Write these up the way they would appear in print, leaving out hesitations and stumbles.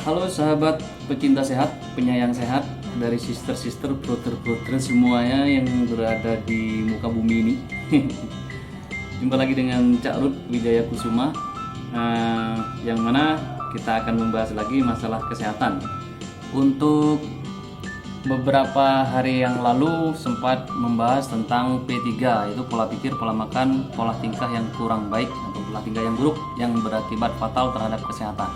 Halo sahabat pecinta sehat, penyayang sehat dari sister-sister, brother-brother semuanya yang berada di muka bumi ini. Jumpa lagi dengan Cak Ruth Wijaya Kusuma, yang mana kita akan membahas lagi masalah kesehatan. Untuk beberapa hari yang lalu sempat membahas tentang P3, yaitu pola pikir, pola makan, pola tingkah yang kurang baik atau pola tingkah yang buruk yang berakibat fatal terhadap kesehatan.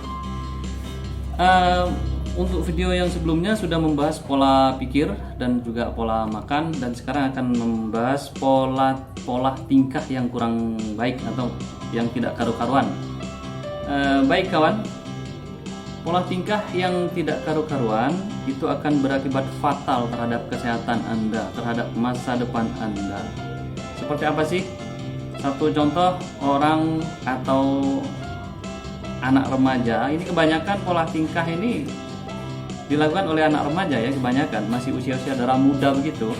Untuk video yang sebelumnya sudah membahas pola pikir dan juga pola makan, dan sekarang akan membahas pola tingkah yang kurang baik atau yang tidak karu-karuan. Baik kawan, pola tingkah yang tidak karu-karuan itu akan berakibat fatal terhadap kesehatan Anda, terhadap masa depan Anda. Seperti apa sih? Satu contoh, orang atau anak remaja, ini kebanyakan pola tingkah ini dilakukan oleh anak remaja ya, kebanyakan masih usia-usia darah muda begitu,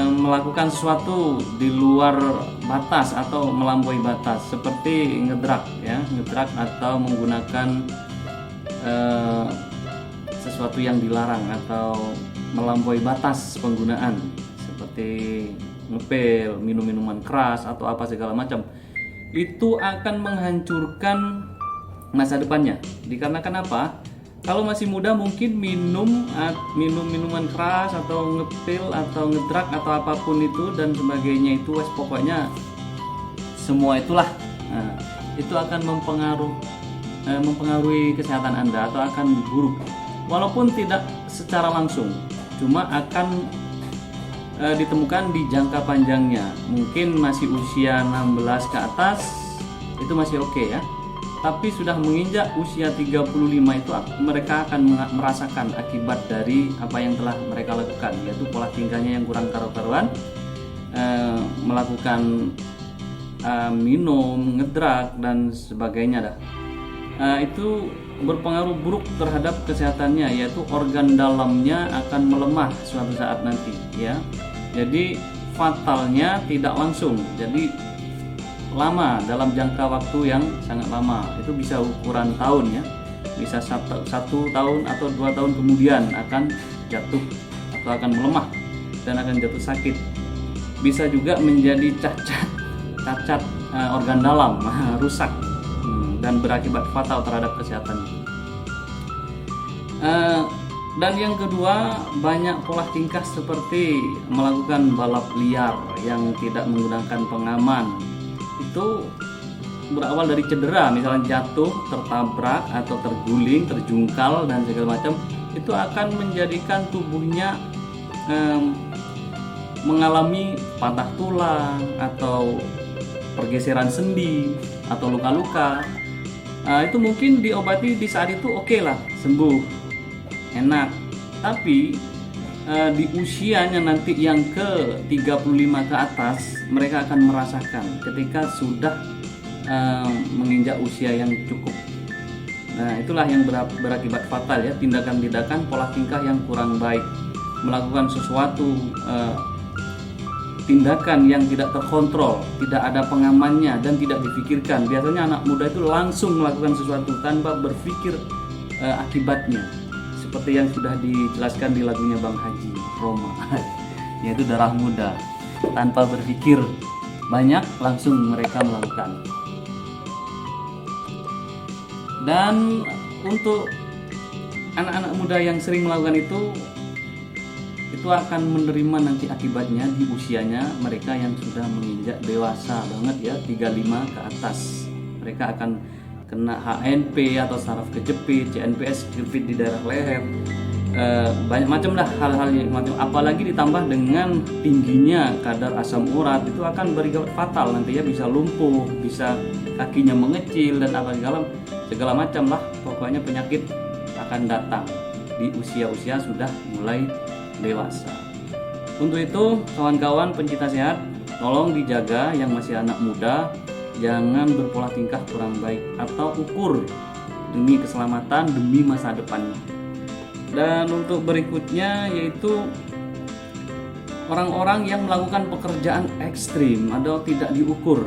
melakukan sesuatu di luar batas atau melampaui batas, seperti ngedrak atau menggunakan sesuatu yang dilarang atau melampaui batas penggunaan, seperti ngepil, minum minuman keras atau apa segala macam. Itu akan menghancurkan masa depannya. Dikarenakan apa? Kalau masih muda mungkin minum minuman keras atau ngepil atau ngedrak atau apapun itu dan sebagainya, itu pokoknya semua itulah. Nah, itu akan mempengaruhi kesehatan Anda atau akan buruk. Walaupun tidak secara langsung, cuma akan ditemukan di jangka panjangnya. Mungkin masih usia 16 ke atas itu masih oke ya, tapi sudah menginjak usia 35 itu mereka akan merasakan akibat dari apa yang telah mereka lakukan, yaitu pola tingkahnya yang kurang karu-karuan, melakukan minum, ngedrak dan sebagainya dah. Itu berpengaruh buruk terhadap kesehatannya, yaitu organ dalamnya akan melemah suatu saat nanti ya. Jadi fatalnya tidak langsung, jadi lama, dalam jangka waktu yang sangat lama. Itu bisa ukuran tahun ya, bisa satu tahun atau 2 tahun kemudian akan jatuh atau akan melemah dan akan jatuh sakit. Bisa juga menjadi cacat organ dalam, rusak dan berakibat fatal terhadap kesehatan. Dan yang kedua, banyak pola tingkah seperti melakukan balap liar yang tidak menggunakan pengaman. Itu berawal dari cedera, misalnya jatuh, tertabrak atau terguling, terjungkal dan segala macam. Itu akan menjadikan tubuhnya mengalami patah tulang atau pergeseran sendi atau luka-luka. Itu mungkin diobati di saat itu oke lah, sembuh, enak. Tapi di usianya nanti yang ke 35 ke atas, mereka akan merasakan ketika sudah menginjak usia yang cukup. Nah, itulah yang berakibat fatal ya, tindakan-tindakan pola tingkah yang kurang baik, melakukan sesuatu tindakan yang tidak terkontrol, tidak ada pengamannya dan tidak difikirkan. Biasanya anak muda itu langsung melakukan sesuatu tanpa berpikir akibatnya, seperti yang sudah dijelaskan di lagunya Bang Haji Roma, yaitu darah muda. Tanpa berpikir banyak, langsung mereka melakukan. Dan untuk anak-anak muda yang sering melakukan itu akan menerima nanti akibatnya di usianya. Mereka yang sudah menginjak dewasa banget ya, 35 ke atas, mereka akan kena HNP atau saraf kejepit, CNPS, kejepit di daerah leher, banyak macam lah hal-hal yang macam. Apalagi ditambah dengan tingginya kadar asam urat, itu akan berakibat fatal nanti ya, bisa lumpuh, bisa kakinya mengecil dan apa segala macam lah. Pokoknya penyakit akan datang di usia-usia sudah mulai dewasa. Untuk itu kawan-kawan pencinta sehat, tolong dijaga yang masih anak muda, jangan berpola tingkah kurang baik atau ukur demi keselamatan, demi masa depannya. Dan untuk berikutnya yaitu orang-orang yang melakukan pekerjaan ekstrim atau tidak diukur,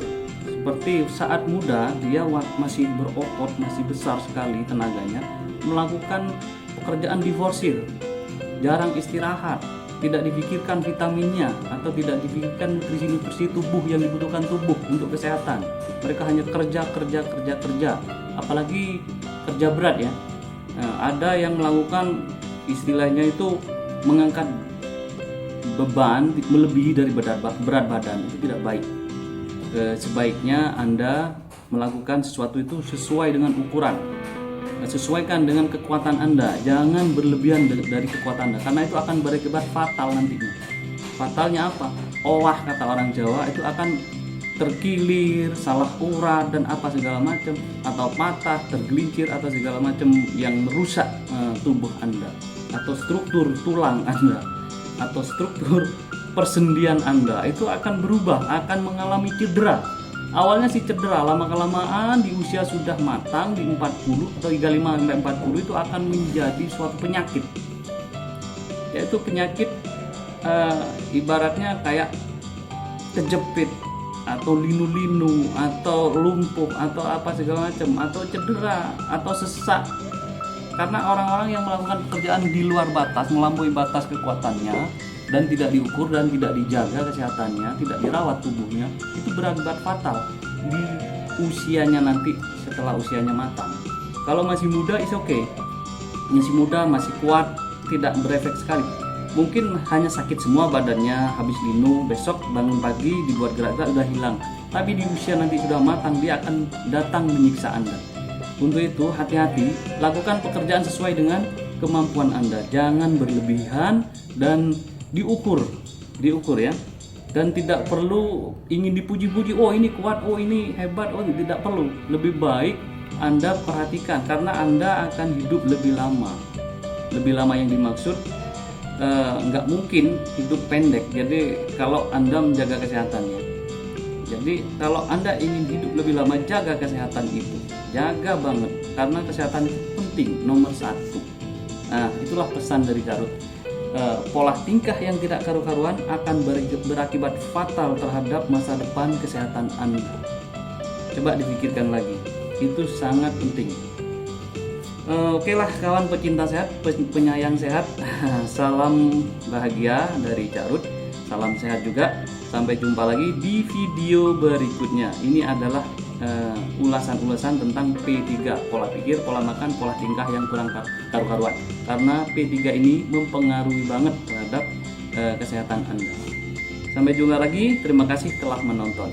seperti saat muda dia masih berotot, masih besar sekali tenaganya, melakukan pekerjaan diforsir, jarang istirahat, tidak dipikirkan vitaminnya atau tidak dipikirkan nutrisi tubuh yang dibutuhkan tubuh untuk kesehatan. Mereka hanya kerja, apalagi kerja berat ya. Nah, ada yang melakukan istilahnya itu mengangkat beban melebihi dari berat badan, itu tidak baik. Sebaiknya Anda melakukan sesuatu itu sesuai dengan ukuran, sesuaikan dengan kekuatan Anda, jangan berlebihan dari kekuatan Anda, karena itu akan berakibat fatal nantinya. Fatalnya apa? Owah kata orang Jawa, itu akan terkilir, salah urat dan apa segala macam, atau patah, tergelincir atau segala macam yang merusak tubuh Anda, atau struktur tulang Anda, atau struktur persendian Anda itu akan berubah, akan mengalami cedera. Awalnya sih cedera, lama-kelamaan di usia sudah matang di 40 atau 35 sampai 40 itu akan menjadi suatu penyakit. Yaitu penyakit ibaratnya kayak kejepit atau linu-linu atau lumpuh atau apa segala macam, atau cedera atau sesak. Karena orang-orang yang melakukan pekerjaan di luar batas, melampaui batas kekuatannya, dan tidak diukur dan tidak dijaga kesehatannya, tidak dirawat tubuhnya, itu berakibat fatal di usianya nanti setelah usianya matang. Kalau masih muda is okay, masih muda, masih kuat, tidak berefek sekali. Mungkin hanya sakit semua badannya, habis linu, besok bangun pagi dibuat gerak-gerak udah hilang. Tapi di usia nanti sudah matang, dia akan datang menyiksa Anda. Untuk itu hati-hati, lakukan pekerjaan sesuai dengan kemampuan Anda, jangan berlebihan dan diukur ya, dan tidak perlu ingin dipuji-puji, oh ini kuat, oh ini hebat, oh tidak perlu. Lebih baik Anda perhatikan, karena Anda akan hidup lebih lama yang dimaksud nggak mungkin hidup pendek. Jadi kalau Anda menjaga kesehatannya, jadi kalau Anda ingin hidup lebih lama, jaga kesehatan itu, jaga banget, karena kesehatan itu penting, nomor 1. Nah, itulah pesan dari Carut. Pola tingkah yang tidak karu-karuan akan berakibat fatal terhadap masa depan kesehatan Anda. Coba dipikirkan lagi, itu sangat penting. Oke lah kawan pecinta sehat, penyayang sehat, salam bahagia dari Carut, salam sehat juga. Sampai jumpa lagi di video berikutnya. Ini adalah ulasan-ulasan tentang P3, pola pikir, pola makan, pola tingkah yang kurang karu-karuan. Karena P3 ini mempengaruhi banget terhadap kesehatan Anda. Sampai jumpa lagi, terima kasih telah menonton.